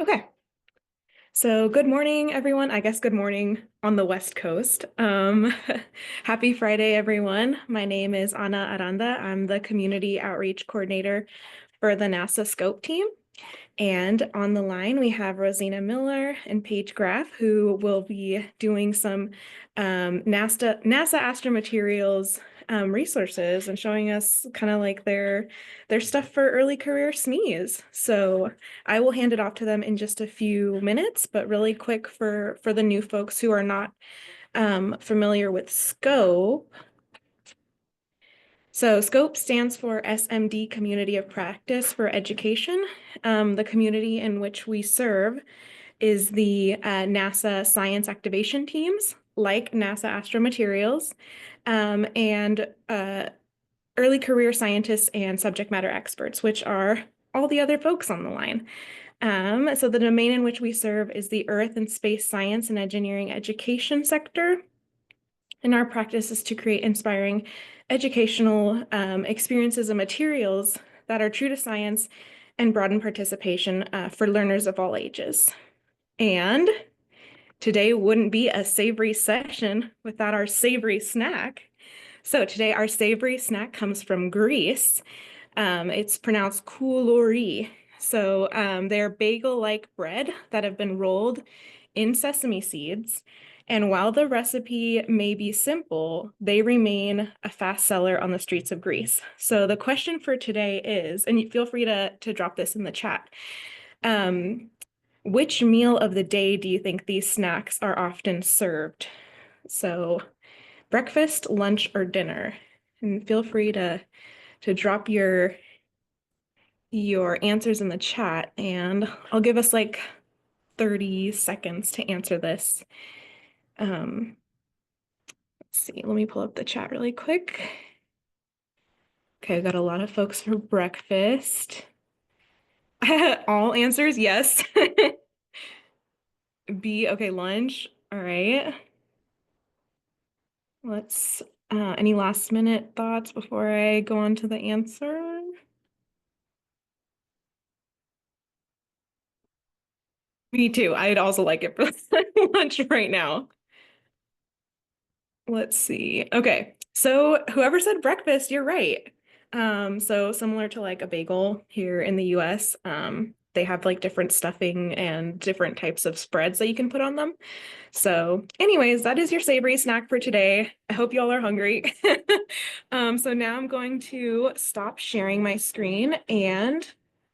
Okay, so good morning, everyone. I guess good morning on the West Coast. Happy Friday, everyone. My name is Ana Aranda. I'm the Community Outreach Coordinator for the NASA Scope team. And on the line, we have Rosina Miller and Paige Graff, who will be doing some NASA Astromaterials resources and showing us kind of like their stuff for early career SMEs. So I will hand it off to them in just a few minutes, but really quick for the new folks who are not familiar with SCOPE. So SCOPE stands for SMD Community of Practice for Education. The community in which we serve is the NASA science activation teams, like NASA Astromaterials, and early career scientists and subject matter experts, which are all the other folks on the line. So the domain in which we serve is the Earth and Space Science and Engineering Education sector. And our practice is to create inspiring educational experiences and materials that are true to science and broaden participation for learners of all ages. And today wouldn't be a savory session without our savory snack. So today our savory snack comes from Greece. It's pronounced koulori. So they're bagel-like bread that have been rolled in sesame seeds. And while the recipe may be simple, they remain a fast seller on the streets of Greece. So the question for today is, and feel free to drop this in the chat, which meal of the day do you think these snacks are often served? So breakfast, lunch, or dinner? And feel free to drop your answers in the chat, and I'll give us like 30 seconds to answer this. Let's see, let me pull up the chat really quick. Okay, I've got a lot of folks for breakfast. All answers, yes. B, okay, lunch. All right. Let's, any last minute thoughts before I go on to the answer? Me too. I'd also like it for lunch right now. Let's see. Okay. So whoever said breakfast, you're right. So similar to like a bagel here in the US, they have like different stuffing and different types of spreads that you can put on them. So anyways, that is your savory snack for today. I hope y'all are hungry. So now I'm going to stop sharing my screen and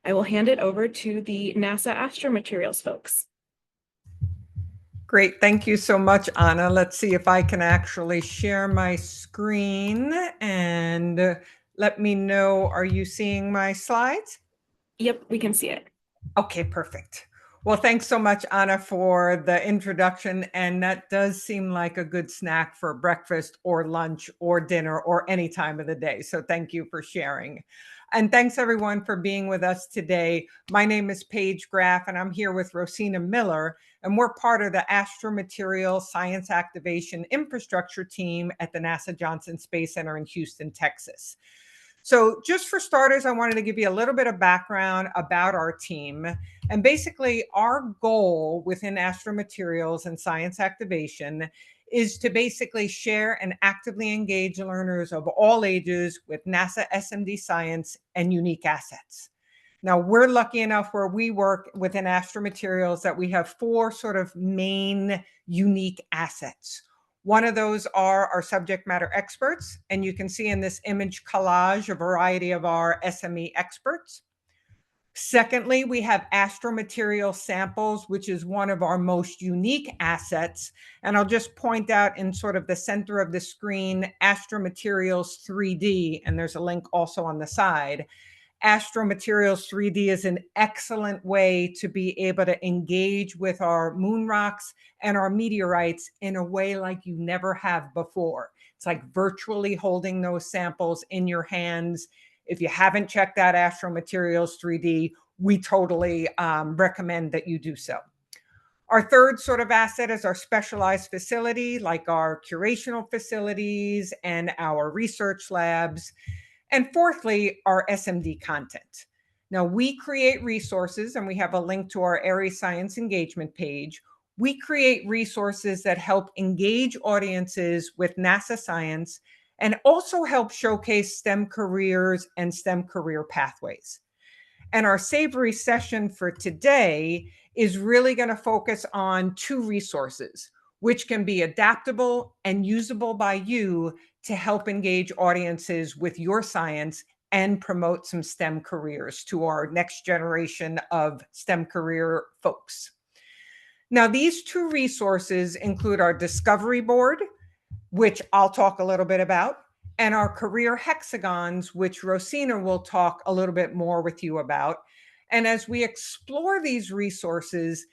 I will hand it over to the NASA Astromaterials folks. Great. Thank you so much, Anna. Let's see if I can actually share my screen and let me know, are you seeing my slides? Yep, we can see it. Okay, perfect. Well, thanks so much, Anna, for the introduction. And that does seem like a good snack for breakfast or lunch or dinner or any time of the day. So thank you for sharing. And thanks everyone for being with us today. My name is Paige Graff, and I'm here with Rosina Miller, and we're part of the Astromaterials Science Activation Infrastructure team at the NASA Johnson Space Center in Houston, Texas. So just for starters, I wanted to give you a little bit of background about our team. And basically, our goal within Astromaterials and Science Activation is to basically share and actively engage learners of all ages with NASA SMD science and unique assets. Now, we're lucky enough where we work within Astromaterials that we have four sort of main unique assets. One of those are our subject matter experts, and you can see in this image collage a variety of our SME experts. Secondly, we have astromaterial samples, which is one of our most unique assets. And I'll just point out in sort of the center of the screen, Astromaterials 3D, and there's a link also on the side. Astromaterials 3D is an excellent way to be able to engage with our moon rocks and our meteorites in a way like you never have before. It's like virtually holding those samples in your hands. If you haven't checked out Astromaterials 3D, we totally recommend that you do so. Our third sort of asset is our specialized facility, like our curational facilities and our research labs. And fourthly, our SMD content. Now, we create resources, and we have a link to our Area Science engagement page. We create resources that help engage audiences with NASA science and also help showcase STEM careers and STEM career pathways. And our savory session for today is really going to focus on two resources, which can be adaptable and usable by you to help engage audiences with your science and promote some STEM careers to our next generation of STEM career folks. Now, these two resources include our discovery board, which I'll talk a little bit about, and our career hexagons, which Rosina will talk a little bit more with you about. And as we explore these resources,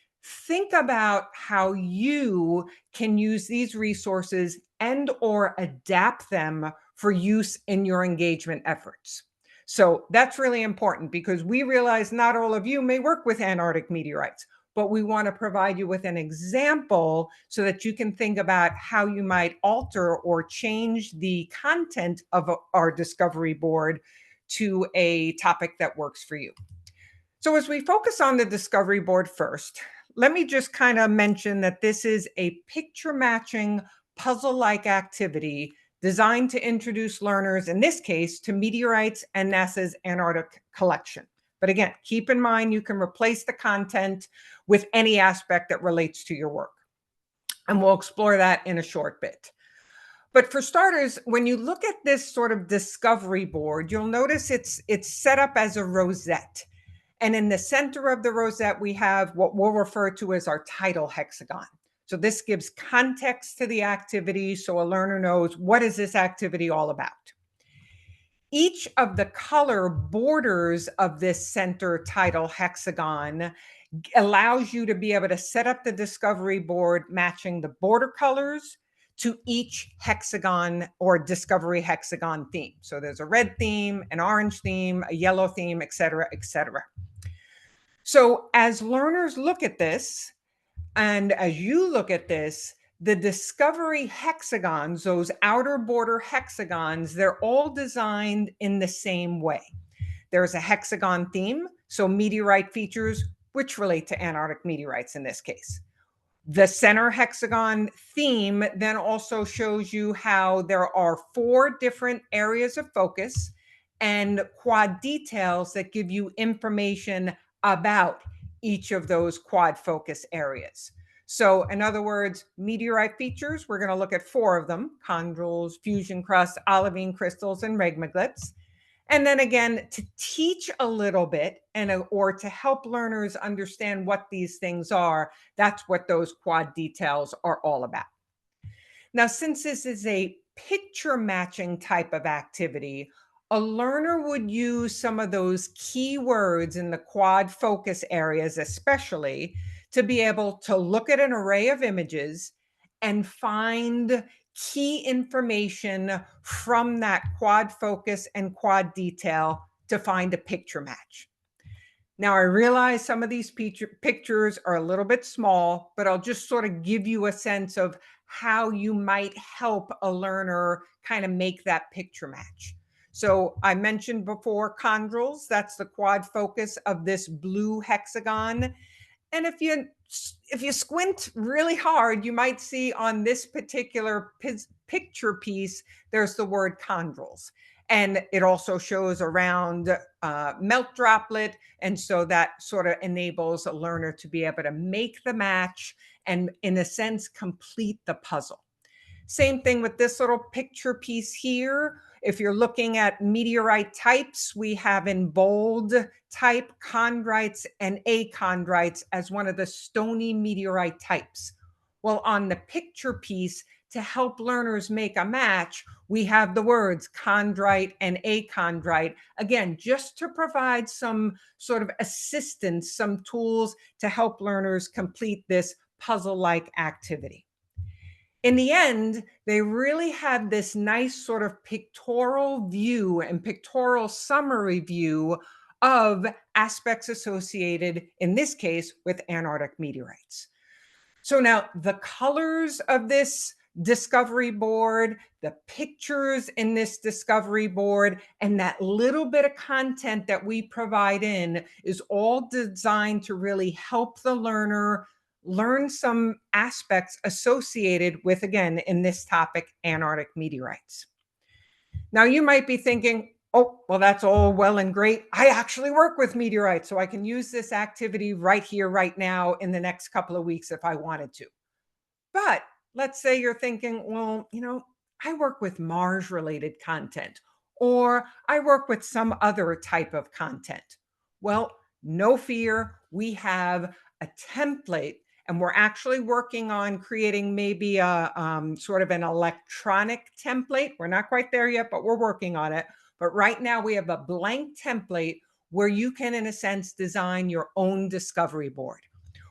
think about how you can use these resources and or adapt them for use in your engagement efforts. So that's really important because we realize not all of you may work with Antarctic meteorites, but we want to provide you with an example so that you can think about how you might alter or change the content of our discovery board to a topic that works for you. So as we focus on the discovery board first, let me just kind of mention that this is a picture matching puzzle-like activity designed to introduce learners, in this case, to meteorites and NASA's Antarctic collection. But again, keep in mind, you can replace the content with any aspect that relates to your work. And we'll explore that in a short bit. But for starters, when you look at this sort of discovery board, you'll notice it's set up as a rosette. And in the center of the rosette, we have what we'll refer to as our title hexagon. So this gives context to the activity so a learner knows, what is this activity all about? Each of the color borders of this center title hexagon allows you to be able to set up the discovery board matching the border colors to each hexagon or discovery hexagon theme. So there's a red theme, an orange theme, a yellow theme, et cetera, et cetera. So as learners look at this, and as you look at this, the discovery hexagons, those outer border hexagons, they're all designed in the same way. There's a hexagon theme, so meteorite features, which relate to Antarctic meteorites in this case. The center hexagon theme then also shows you how there are 4 different areas of focus and quad details that give you information about each of those quad focus areas. So in other words, meteorite features, we're going to look at 4 of them: chondrules, fusion crust, olivine crystals, and regmaglets. And then again, to teach a little bit or to help learners understand what these things are, that's what those quad details are all about. Now, since this is a picture matching type of activity, a learner would use some of those keywords in the quad focus areas, especially, to be able to look at an array of images and find key information from that quad focus and quad detail to find a picture match. Now, I realize some of these pictures are a little bit small, but I'll just sort of give you a sense of how you might help a learner kind of make that picture match. So I mentioned before chondrules, that's the quad focus of this blue hexagon. And if you squint really hard, you might see on this particular picture piece, there's the word chondrules. And it also shows a round melt droplet. And so that sort of enables a learner to be able to make the match and, in a sense, complete the puzzle. Same thing with this little picture piece here. If you're looking at meteorite types, we have in bold type chondrites and achondrites as one of the stony meteorite types. Well, on the picture piece, to help learners make a match, we have the words chondrite and achondrite, again, just to provide some sort of assistance, some tools to help learners complete this puzzle-like activity. In the end, they really have this nice sort of pictorial view and pictorial summary view of aspects associated, in this case, with Antarctic meteorites. So now the colors of this discovery board, the pictures in this discovery board, and that little bit of content that we provide in is all designed to really help the learner learn some aspects associated with, again, in this topic, Antarctic meteorites. Now, you might be thinking, oh, well, that's all well and great. I actually work with meteorites, so I can use this activity right here, right now, in the next couple of weeks if I wanted to. But let's say you're thinking, well, I work with Mars related content, or I work with some other type of content. Well, no fear. We have a template, and we're actually working on creating maybe a sort of an electronic template. We're not quite there yet, but we're working on it. But right now we have a blank template where you can, in a sense, design your own discovery board,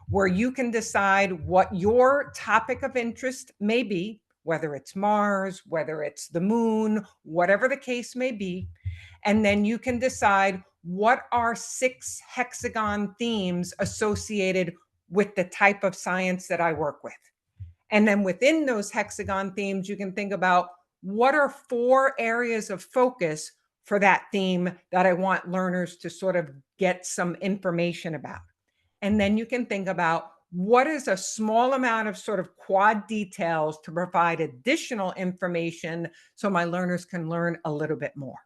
where you can decide what your topic of interest may be, whether it's Mars, whether it's the moon, whatever the case may be. And then you can decide what are 6 hexagon themes associated with the type of science that I work with. And then within those hexagon themes, you can think about what are 4 areas of focus for that theme that I want learners to sort of get some information about. And then you can think about what is a small amount of sort of quad details to provide additional information so my learners can learn a little bit more.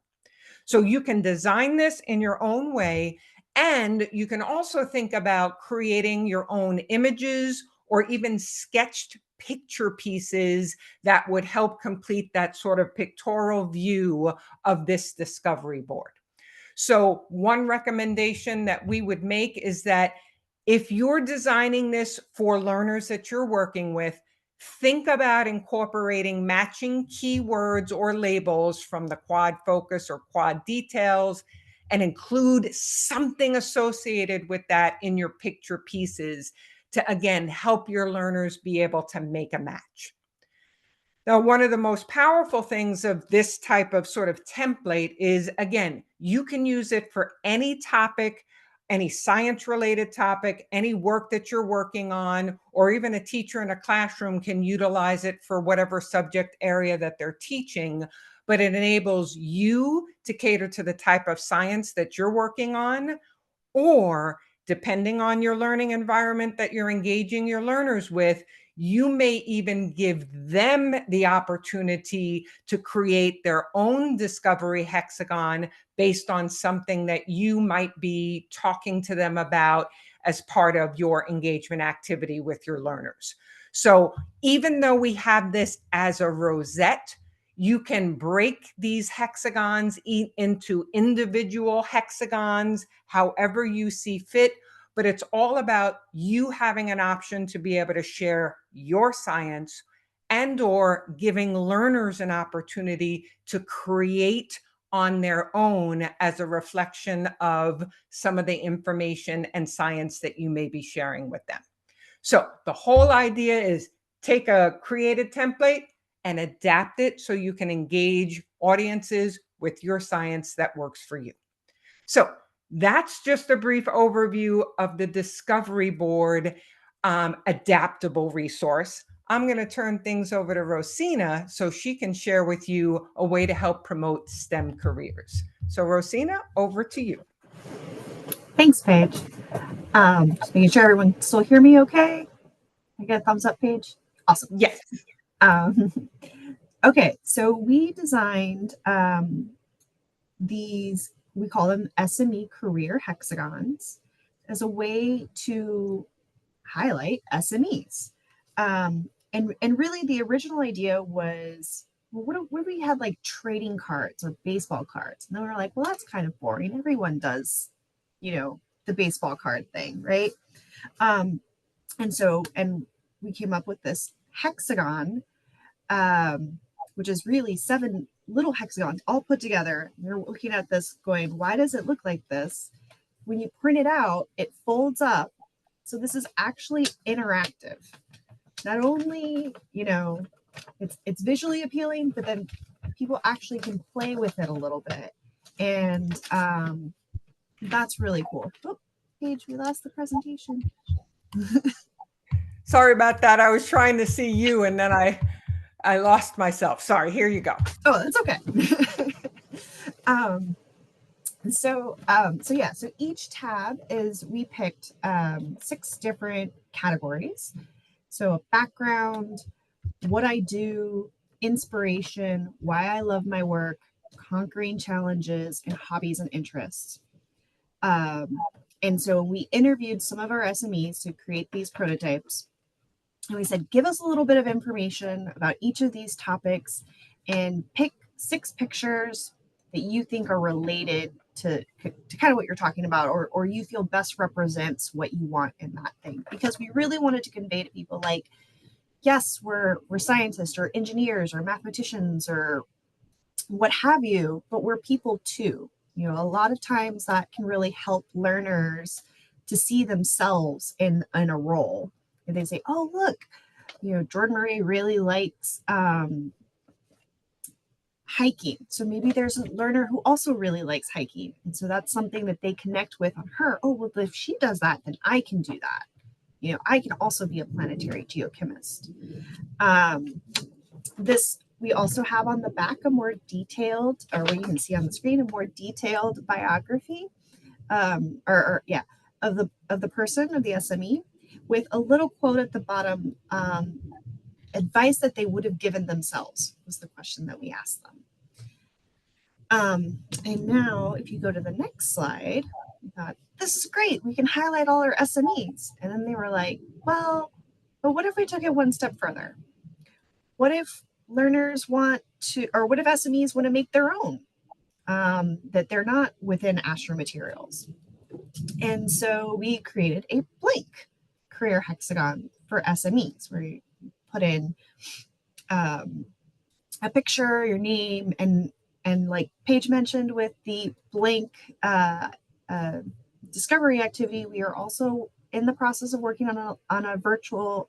So you can design this in your own way, and you can also think about creating your own images or even sketched picture pieces that would help complete that sort of pictorial view of this discovery board. So one recommendation that we would make is that if you're designing this for learners that you're working with, think about incorporating matching keywords or labels from the quad focus or quad details, and include something associated with that in your picture pieces to, again, help your learners be able to make a match. Now, one of the most powerful things of this type of sort of template is, again, you can use it for any topic, any science related topic, any work that you're working on, or even a teacher in a classroom can utilize it for whatever subject area that they're teaching. But it enables you to cater to the type of science that you're working on, or depending on your learning environment that you're engaging your learners with, you may even give them the opportunity to create their own discovery hexagon based on something that you might be talking to them about as part of your engagement activity with your learners. So even though we have this as a rosette, you can break these hexagons into individual hexagons, however you see fit. But it's all about you having an option to be able to share your science, and or giving learners an opportunity to create on their own as a reflection of some of the information and science that you may be sharing with them. So the whole idea is take a created template and adapt it so you can engage audiences with your science that works for you. So that's just a brief overview of the Discovery Board adaptable resource. I'm going to turn things over to Rosina so she can share with you a way to help promote STEM careers. So Rosina, over to you. Thanks, Paige. Just making sure everyone still hear me okay. I get a thumbs up, Paige. Awesome. Yes. Okay, so we designed these, we call them SME career hexagons, as a way to highlight SMEs. And really the original idea was, well, what if we had like trading cards or baseball cards? And then we were like, well, that's kind of boring. Everyone does, the baseball card thing, right? And we came up with this hexagon, which is really 7 little hexagons all put together. You're looking at this going, why does it look like this? When you print it out, it folds up. So this is actually interactive. Not only, it's visually appealing, but then people actually can play with it a little bit. And that's really cool. Oh, Paige, we lost the presentation. Sorry about that. I was trying to see you, and then I I lost myself. Sorry, here you go. Oh, that's okay. So yeah, so each tab is, we picked 6 different categories. So a background, what I do, inspiration, why I love my work, conquering challenges, and hobbies and interests. And so we interviewed some of our SMEs to create these prototypes. And we said, give us a little bit of information about each of these topics and pick 6 pictures that you think are related to kind of what you're talking about, or you feel best represents what you want in that thing. Because we really wanted to convey to people, like, yes, we're scientists or engineers or mathematicians or what have you, but we're people too. You know, a lot of times that can really help learners to see themselves in a role. And they say, oh, look, you know, Jordan Marie really likes hiking. So maybe there's a learner who also really likes hiking. And so that's something that they connect with on her. Oh, well, if she does that, then I can do that. You know, I can also be a planetary geochemist. This, we also have on the back a more detailed, or what you can see on the screen, a more detailed biography, yeah, of the person, of the SME, with a little quote at the bottom. Advice that they would have given themselves was the question that we asked them. And now, if you go to the next slide, we thought, this is great. We can highlight all our SMEs. And then they were like, well, but what if we took it one step further? What if learners want to, or what if SMEs want to make their own, that they're not within Astromaterials? And so we created a blank career hexagon for SMEs, where you put in a picture, your name, and like Paige mentioned with the blank discovery activity, we are also in the process of working on a virtual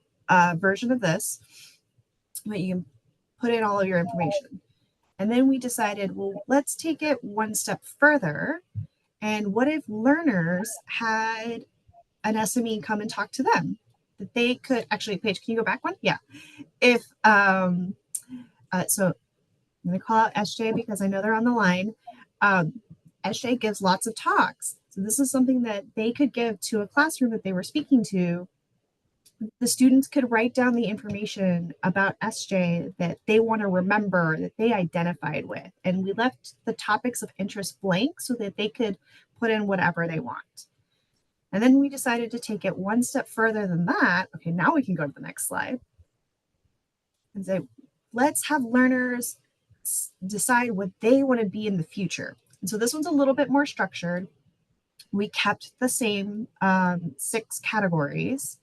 version of this, but you can put in all of your information. And then we decided, well, let's take it one step further. And what if learners had an SME come and talk to them? That they could actually, Paige, can you go back one? Yeah. If so I'm going to call out SJ because I know they're on the line. SJ gives lots of talks. So this is something that they could give to a classroom that they were speaking to. The students could write down the information about SJ that they want to remember, that they identified with. And we left the topics of interest blank so that they could put in whatever they want. And then we decided to take it one step further than that. Okay, now we can go to the next slide and say, let's have learners decide what they want to be in the future. And so this one's a little bit more structured. We kept the same 6 categories.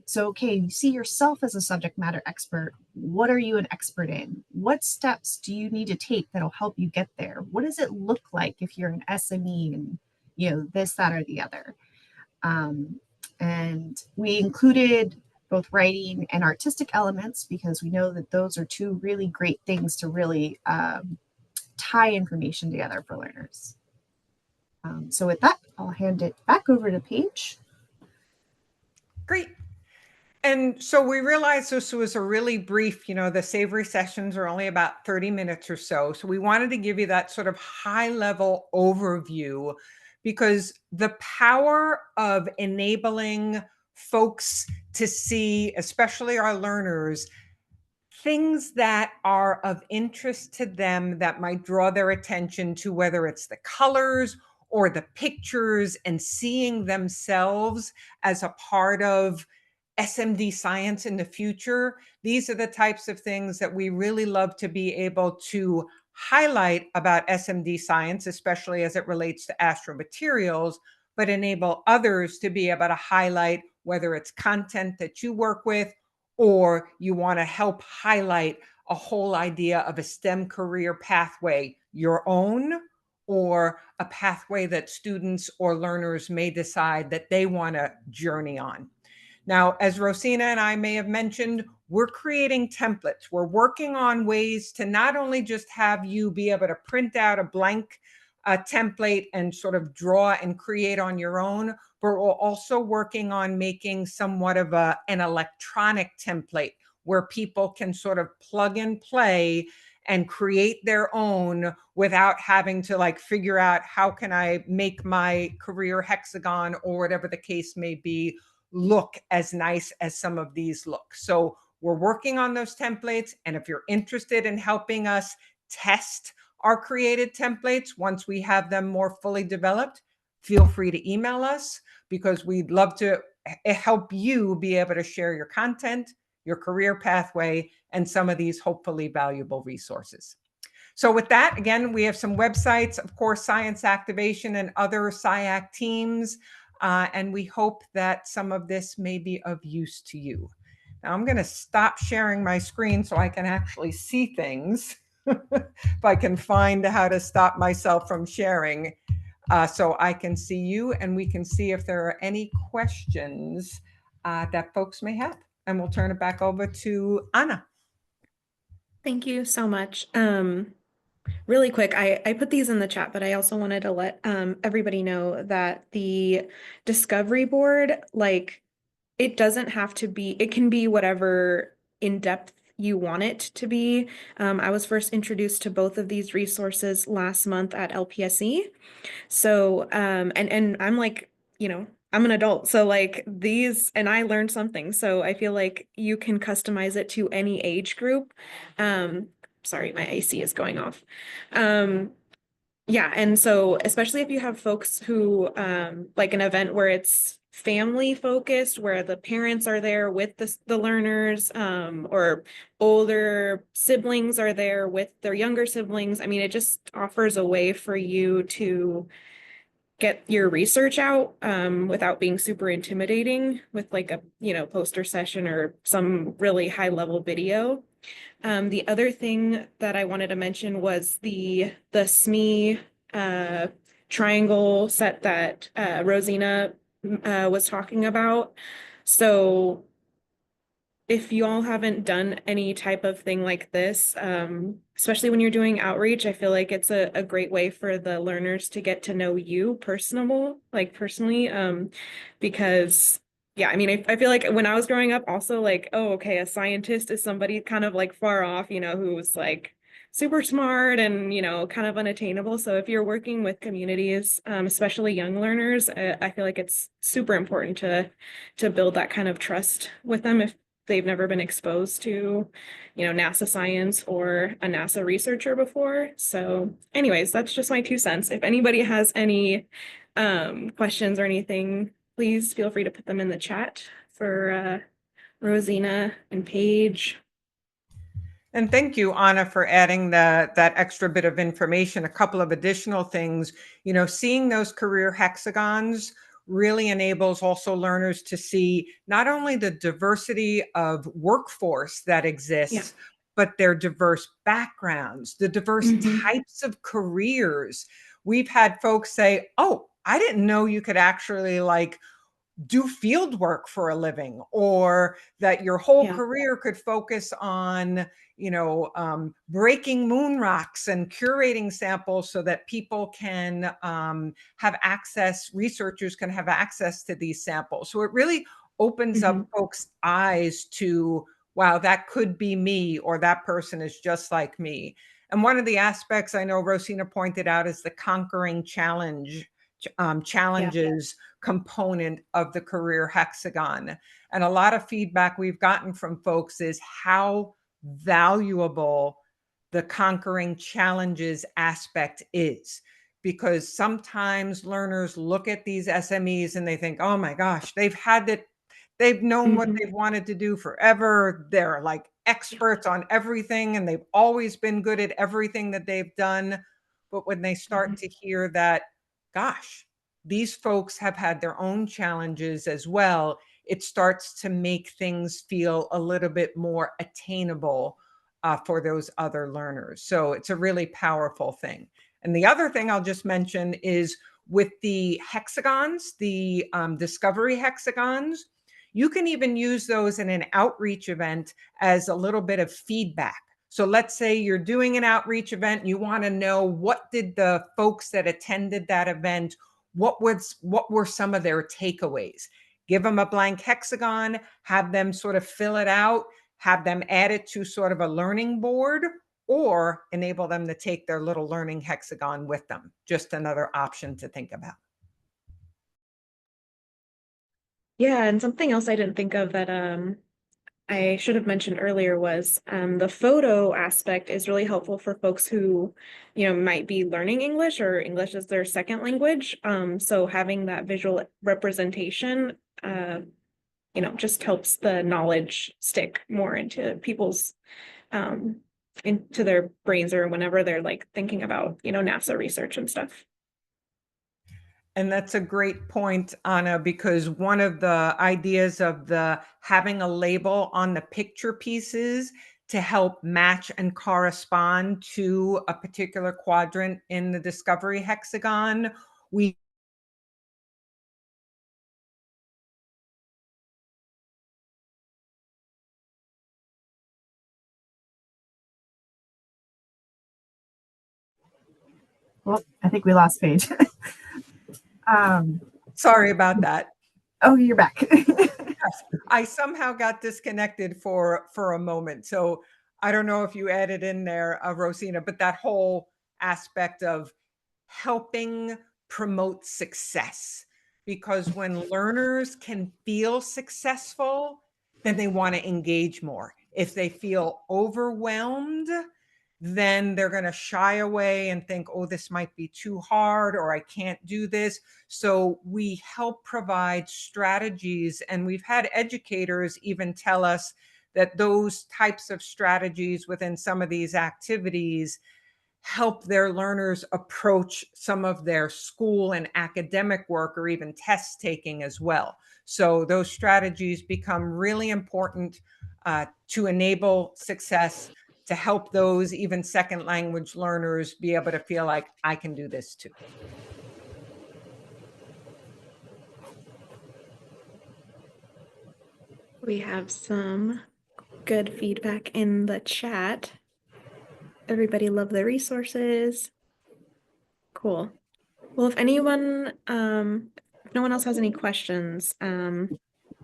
So, okay, you see yourself as a subject matter expert. What are you an expert in? What steps do you need to take that'll help you get there? What does it look like if you're an SME and, you know, this, that, or the other? And we included both writing and artistic elements because we know that those are 2 really great things to really tie information together for learners. So with that, I'll hand it back over to Paige. Great. And so we realized this was a really brief, you know, the savory sessions are only about 30 minutes or so. So we wanted to give you that sort of high level overview because the power of enabling folks to see, especially our learners, things that are of interest to them that might draw their attention to whether it's the colors or the pictures and seeing themselves as a part of SMD science in the future. These are the types of things that we really love to be able to highlight about SMD science, especially as it relates to astromaterials, but enable others to be able to highlight whether it's content that you work with or you want to help highlight a whole idea of a STEM career pathway, your own, or a pathway that students or learners may decide that they want to journey on. Now, as Rosina and I may have mentioned, we're creating templates. We're working on ways to not only just have you be able to print out a blank template and sort of draw and create on your own, but we're also working on making somewhat of an electronic template where people can sort of plug and play and create their own without having to like figure out how can I make my career hexagon or whatever the case may be look as nice as some of these look. So we're working on those templates. And if you're interested in helping us test our created templates, once we have them more fully developed, feel free to email us, because we'd love to help you be able to share your content, your career pathway, and some of these hopefully valuable resources. So with that, again, we have some websites, of course, Science Activation and other SciAc teams, and we hope that some of this may be of use to you. Now I'm going to stop sharing my screen so I can actually see things. If I can find how to stop myself from sharing, so I can see you and we can see if there are any questions that folks may have. And we'll turn it back over to Anna. Thank you so much. Really quick, I put these in the chat, but I also wanted to let everybody know that the discovery board, like, it doesn't have to be, it can be whatever in depth you want it to be. I was first introduced to both of these resources last month at LPSE. So, and I'm like, I'm an adult, so like these, and I learned something. So I feel like you can customize it to any age group. Sorry, my AC is going off. Yeah, and so especially if you have folks who like an event where it's family focused, where the parents are there with the learners, or older siblings are there with their younger siblings. I mean, it just offers a way for you to get your research out without being super intimidating with like a poster session or some really high level video. The other thing that I wanted to mention was the SME triangle set that Rosina was talking about. So if you all haven't done any type of thing like this, especially when you're doing outreach, I feel like it's a great way for the learners to get to know you personally, because yeah, I mean, I feel like when I was growing up also like, oh, okay, a scientist is somebody kind of like far off, who's like super smart and, kind of unattainable. So if you're working with communities, especially young learners, I feel like it's super important to build that kind of trust with them if they've never been exposed to, NASA science or a NASA researcher before. So anyways, that's just my 2 cents. If anybody has any questions or anything, please feel free to put them in the chat for Rosina and Paige. And thank you, Anna, for adding that extra bit of information. A couple of additional things, seeing those career hexagons really enables also learners to see not only the diversity of workforce that exists, but their diverse backgrounds, the diverse types of careers. We've had folks say, oh, I didn't know you could actually like do field work for a living, or that your whole career could focus on, breaking moon rocks and curating samples so that people can have access, researchers can have access to these samples. So it really opens up folks' eyes to, wow, that could be me, or that person is just like me. And one of the aspects I know Rosina pointed out is the conquering challenges component of the career hexagon. And a lot of feedback we've gotten from folks is how valuable the conquering challenges aspect is. Because sometimes learners look at these SMEs and they think, oh my gosh, they've known what they've wanted to do forever. They're like experts on everything and they've always been good at everything that they've done. But when they start to hear that, gosh, these folks have had their own challenges as well, it starts to make things feel a little bit more attainable for those other learners. So it's a really powerful thing. And the other thing I'll just mention is with the hexagons, the discovery hexagons, you can even use those in an outreach event as a little bit of feedback. So let's say you're doing an outreach event, and you want to know, what did the folks that attended that event, what were some of their takeaways? Give them a blank hexagon, have them sort of fill it out, have them add it to sort of a learning board, or enable them to take their little learning hexagon with them. Just another option to think about. Yeah, and something else I didn't think of that I should have mentioned earlier was the photo aspect is really helpful for folks who, might be learning English or English as their second language. So having that visual representation, just helps the knowledge stick more into people's into their brains, or whenever they're like thinking about, NASA research and stuff. And that's a great point, Anna, because one of the ideas of the having a label on the picture pieces to help match and correspond to a particular quadrant in the discovery hexagon, we Well, I think we lost Paige. sorry about that. Oh, you're back. Yes, I somehow got disconnected for a moment. So I don't know if you added in there, Rosina, but that whole aspect of helping promote success. Because when learners can feel successful, then they want to engage more. If they feel overwhelmed, then they're going to shy away and think, oh, this might be too hard, or I can't do this. So we help provide strategies, and we've had educators even tell us that those types of strategies within some of these activities help their learners approach some of their school and academic work, or even test taking as well. So those strategies become really important to enable success, to help those even second language learners be able to feel like, I can do this too. We have some good feedback in the chat. Everybody loved the resources. Cool. Well, if no one else has any questions,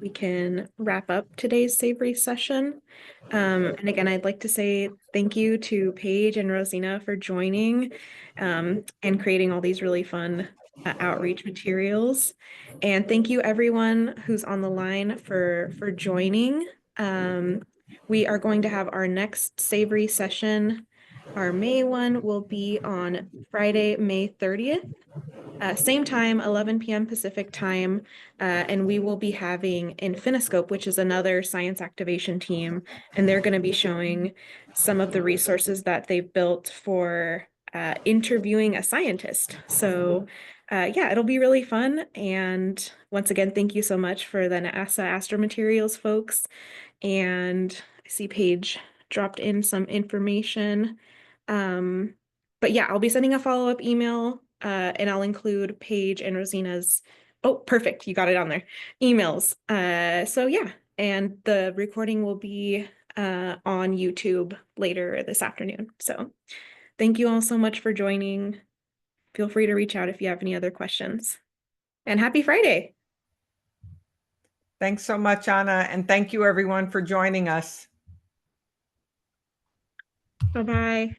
we can wrap up today's Savory session. And again, I'd like to say thank you to Paige and Rosina for joining and creating all these really fun outreach materials. And thank you everyone who's on the line for joining. We are going to have our next Savory session. Our May one will be on Friday, May 30th. Same time, 11 p.m. Pacific time, and we will be having Infiniscope, which is another science activation team, and they're going to be showing some of the resources that they've built for interviewing a scientist. So yeah, it'll be really fun. And once again, thank you so much for the NASA Astromaterials folks. And I see Paige dropped in some information. But yeah, I'll be sending a follow-up email, and I'll include Paige and Rosina's. Oh, perfect. You got it on there. Emails. So yeah, and the recording will be on YouTube later this afternoon. So thank you all so much for joining. Feel free to reach out if you have any other questions. And happy Friday. Thanks so much, Anna. And thank you everyone for joining us. Bye-bye.